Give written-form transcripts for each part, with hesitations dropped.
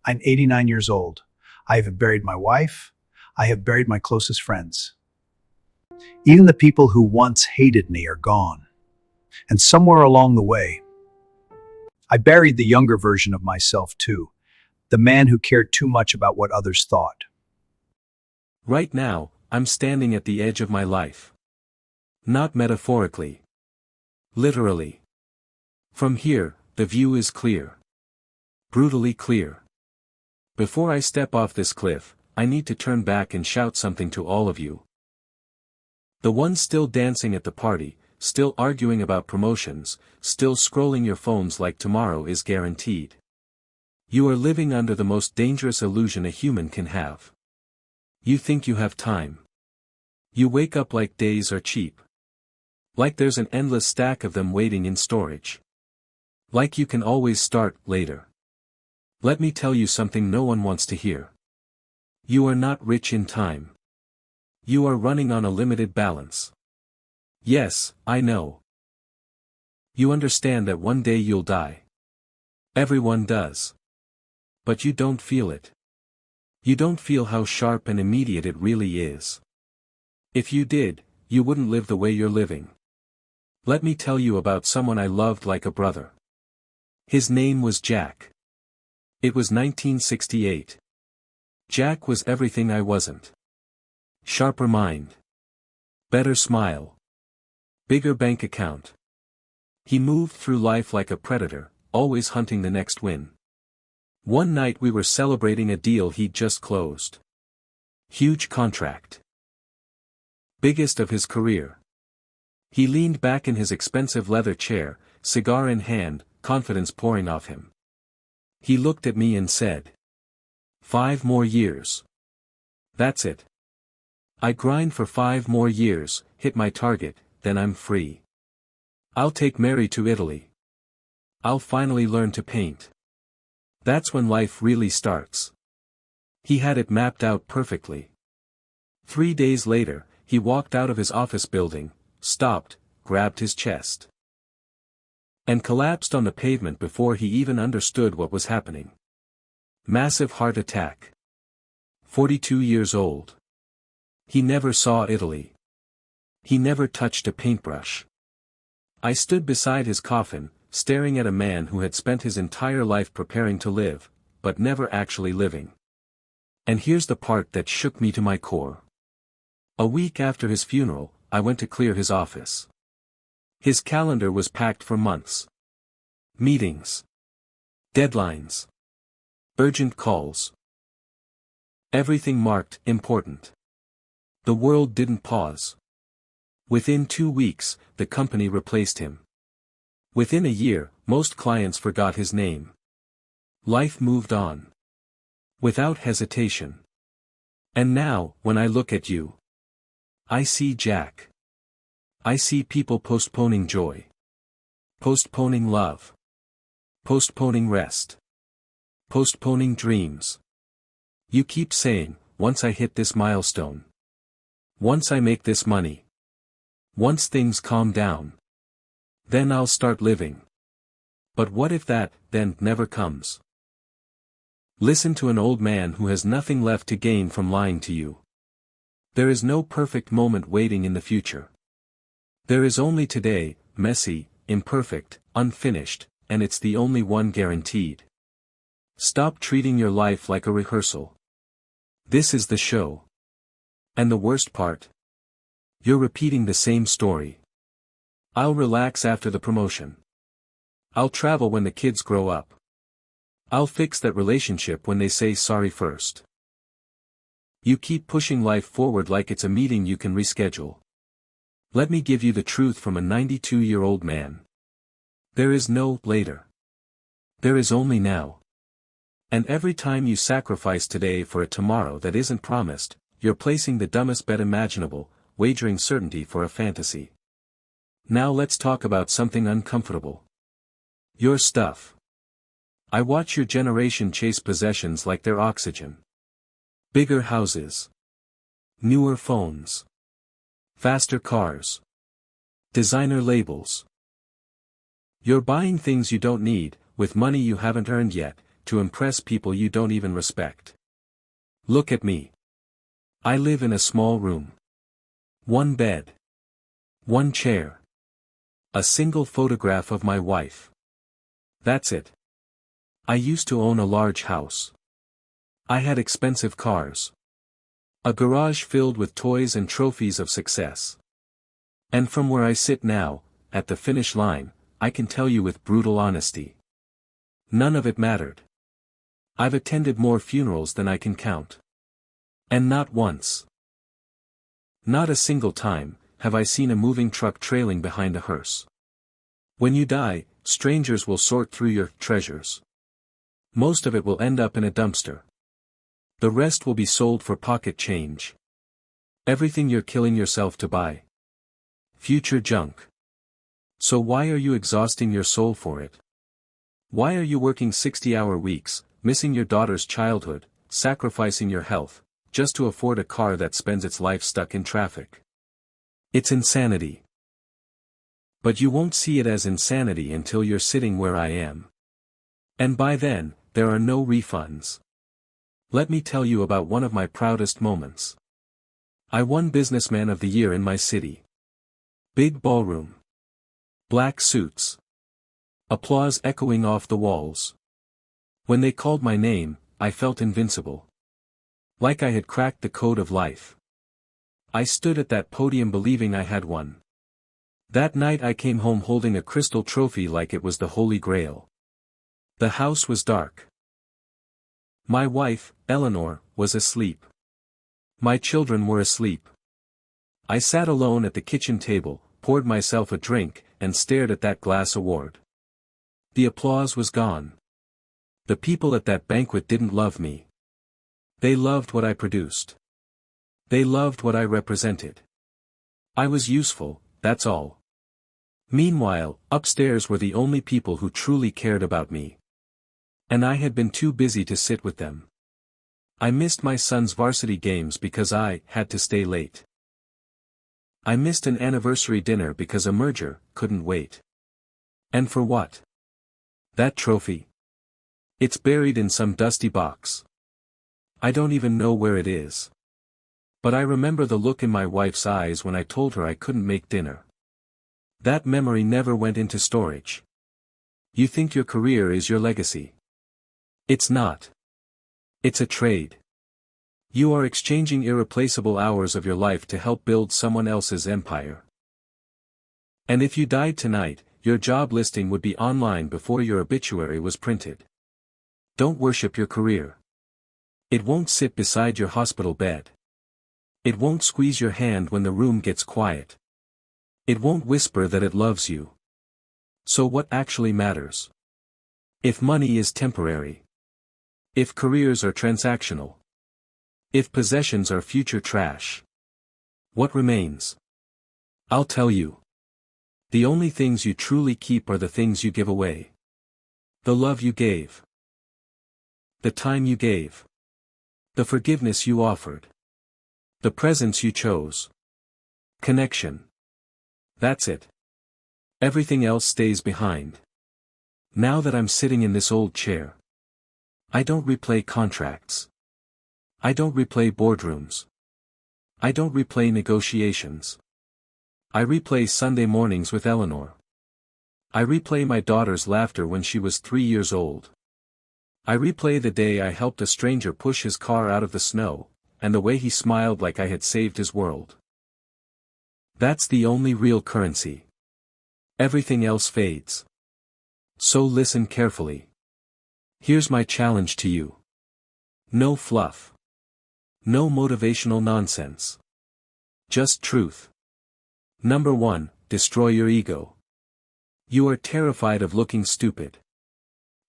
I'm 89 years old. I have buried my wife. I have buried my closest friends. Even the people who once hated me are gone. And somewhere along the way, I buried the younger version of myself too, the man who cared too much about what others thought. Right now, I'm standing at the edge of my life. Not metaphorically. Literally. From here, the view is clear. Brutally clear. Before I step off this cliff, I need to turn back and shout something to all of you. The ones still dancing at the party, still arguing about promotions, still scrolling your phones like tomorrow is guaranteed. You are living under the most dangerous illusion a human can have. You think you have time. You wake up like days are cheap. Like there's an endless stack of them waiting in storage. Like you can always start later. Let me tell you something no one wants to hear. You are not rich in time. You are running on a limited balance. Yes, I know. You understand that one day you'll die. Everyone does. But you don't feel it. You don't feel how sharp and immediate it really is. If you did, you wouldn't live the way you're living. Let me tell you about someone I loved like a brother. His name was Jack. It was 1968. Jack was everything I wasn't. Sharper mind. Better smile. Bigger bank account. He moved through life like a predator, always hunting the next win. One night we were celebrating a deal he'd just closed. Huge contract. Biggest of his career. He leaned back in his expensive leather chair, cigar in hand, confidence pouring off him. He looked at me and said, "5 more years. That's it. I grind for 5 more years, hit my target, then I'm free. I'll take Mary to Italy. I'll finally learn to paint. That's when life really starts." He had it mapped out perfectly. 3 days later, he walked out of his office building, stopped, grabbed his chest, and collapsed on the pavement before he even understood what was happening. Massive heart attack. 42 years old. He never saw Italy. He never touched a paintbrush. I stood beside his coffin, staring at a man who had spent his entire life preparing to live, but never actually living. And here's the part that shook me to my core. A week after his funeral, I went to clear his office. His calendar was packed for months. Meetings. Deadlines. Urgent calls. Everything marked important. The world didn't pause. Within 2 weeks, the company replaced him. Within a year, most clients forgot his name. Life moved on. Without hesitation. And now, when I look at you, I see Jack. I see people postponing joy. Postponing love. Postponing rest. Postponing dreams. You keep saying, once I hit this milestone. Once I make this money. Once things calm down. Then I'll start living. But what if that, then, never comes? Listen to an old man who has nothing left to gain from lying to you. There is no perfect moment waiting in the future. There is only today, messy, imperfect, unfinished, and it's the only one guaranteed. Stop treating your life like a rehearsal. This is the show. And the worst part? You're repeating the same story. I'll relax after the promotion. I'll travel when the kids grow up. I'll fix that relationship when they say sorry first. You keep pushing life forward like it's a meeting you can reschedule. Let me give you the truth from a 92-year-old man. There is no later. There is only now. And every time you sacrifice today for a tomorrow that isn't promised, you're placing the dumbest bet imaginable, wagering certainty for a fantasy. Now let's talk about something uncomfortable. Your stuff. I watch your generation chase possessions like they're oxygen. Bigger houses. Newer phones. Faster cars. Designer labels. You're buying things you don't need, with money you haven't earned yet, to impress people you don't even respect. Look at me. I live in a small room. One bed. One chair. A single photograph of my wife. That's it. I used to own a large house. I had expensive cars. A garage filled with toys and trophies of success. And from where I sit now, at the finish line, I can tell you with brutal honesty. None of it mattered. I've attended more funerals than I can count. And not once. Not a single time, have I seen a moving truck trailing behind a hearse. When you die, strangers will sort through your treasures. Most of it will end up in a dumpster. The rest will be sold for pocket change. Everything you're killing yourself to buy. Future junk. So why are you exhausting your soul for it? Why are you working 60-hour weeks, missing your daughter's childhood, sacrificing your health, just to afford a car that spends its life stuck in traffic? It's insanity. But you won't see it as insanity until you're sitting where I am. And by then, there are no refunds. Let me tell you about one of my proudest moments. I won Businessman of the Year in my city. Big ballroom. Black suits. Applause echoing off the walls. When they called my name, I felt invincible. Like I had cracked the code of life. I stood at that podium believing I had won. That night I came home holding a crystal trophy like it was the Holy Grail. The house was dark. My wife, Eleanor, was asleep. My children were asleep. I sat alone at the kitchen table, poured myself a drink, and stared at that glass award. The applause was gone. The people at that banquet didn't love me. They loved what I produced. They loved what I represented. I was useful, that's all. Meanwhile, upstairs were the only people who truly cared about me. And I had been too busy to sit with them. I missed my son's varsity games because I had to stay late. I missed an anniversary dinner because a merger couldn't wait. And for what? That trophy? It's buried in some dusty box. I don't even know where it is. But I remember the look in my wife's eyes when I told her I couldn't make dinner. That memory never went into storage. You think your career is your legacy. It's not. It's a trade. You are exchanging irreplaceable hours of your life to help build someone else's empire. And if you died tonight, your job listing would be online before your obituary was printed. Don't worship your career. It won't sit beside your hospital bed. It won't squeeze your hand when the room gets quiet. It won't whisper that it loves you. So what actually matters? If money is temporary. If careers are transactional. If possessions are future trash. What remains? I'll tell you. The only things you truly keep are the things you give away. The love you gave. The time you gave. The forgiveness you offered. The presence you chose. Connection. That's it. Everything else stays behind. Now that I'm sitting in this old chair, I don't replay contracts. I don't replay boardrooms. I don't replay negotiations. I replay Sunday mornings with Eleanor. I replay my daughter's laughter when she was 3 years old. I replay the day I helped a stranger push his car out of the snow, and the way he smiled like I had saved his world. That's the only real currency. Everything else fades. So listen carefully. Here's my challenge to you. No fluff. No motivational nonsense. Just truth. Number 1, destroy your ego. You are terrified of looking stupid.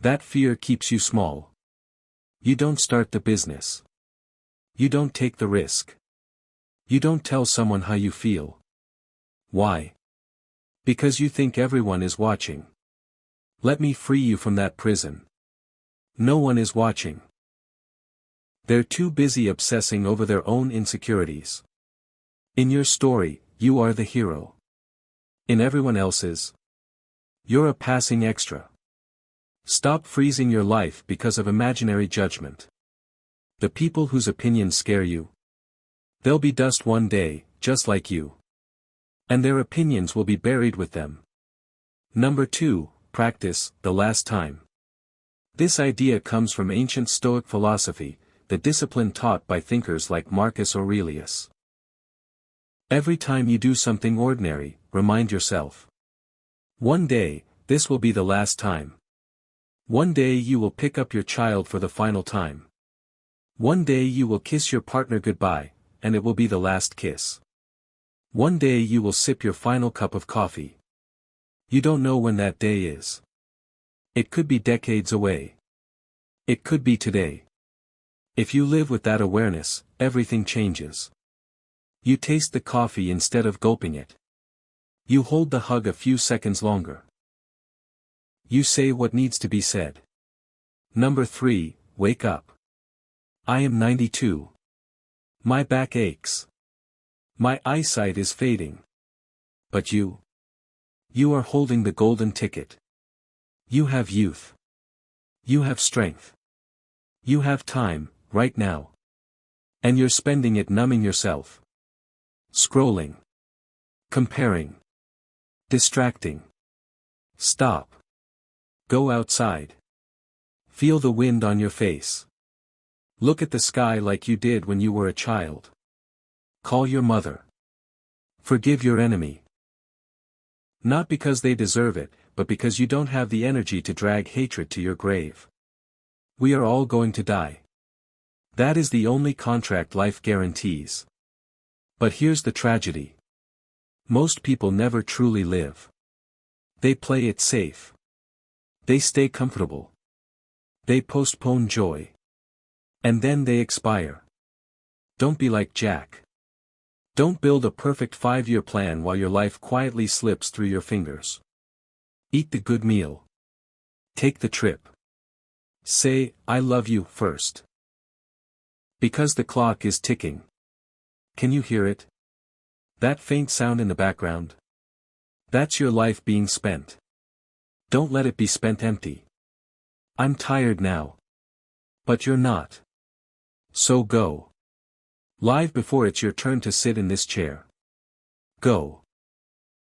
That fear keeps you small. You don't start the business. You don't take the risk. You don't tell someone how you feel. Why? Because you think everyone is watching. Let me free you from that prison. No one is watching. They're too busy obsessing over their own insecurities. In your story, you are the hero. In everyone else's, you're a passing extra. Stop freezing your life because of imaginary judgment. The people whose opinions scare you, they'll be dust one day, just like you. And their opinions will be buried with them. Number 2, practice, the last time. This idea comes from ancient Stoic philosophy, the discipline taught by thinkers like Marcus Aurelius. Every time you do something ordinary, remind yourself. One day, this will be the last time. One day you will pick up your child for the final time. One day you will kiss your partner goodbye, and it will be the last kiss. One day you will sip your final cup of coffee. You don't know when that day is. It could be decades away. It could be today. If you live with that awareness, everything changes. You taste the coffee instead of gulping it. You hold the hug a few seconds longer. You say what needs to be said. Number 3, wake up. I am 92. My back aches. My eyesight is fading. But you? You are holding the golden ticket. You have youth. You have strength. You have time, right now. And you're spending it numbing yourself. Scrolling. Comparing. Distracting. Stop. Go outside. Feel the wind on your face. Look at the sky like you did when you were a child. Call your mother. Forgive your enemy. Not because they deserve it, but because you don't have the energy to drag hatred to your grave. We are all going to die. That is the only contract life guarantees. But here's the tragedy. Most people never truly live. They play it safe. They stay comfortable. They postpone joy. And then they expire. Don't be like Jack. Don't build a perfect 5-year plan while your life quietly slips through your fingers. Eat the good meal. Take the trip. Say, I love you, first. Because the clock is ticking. Can you hear it? That faint sound in the background? That's your life being spent. Don't let it be spent empty. I'm tired now. But you're not. So go. Live before it's your turn to sit in this chair. Go.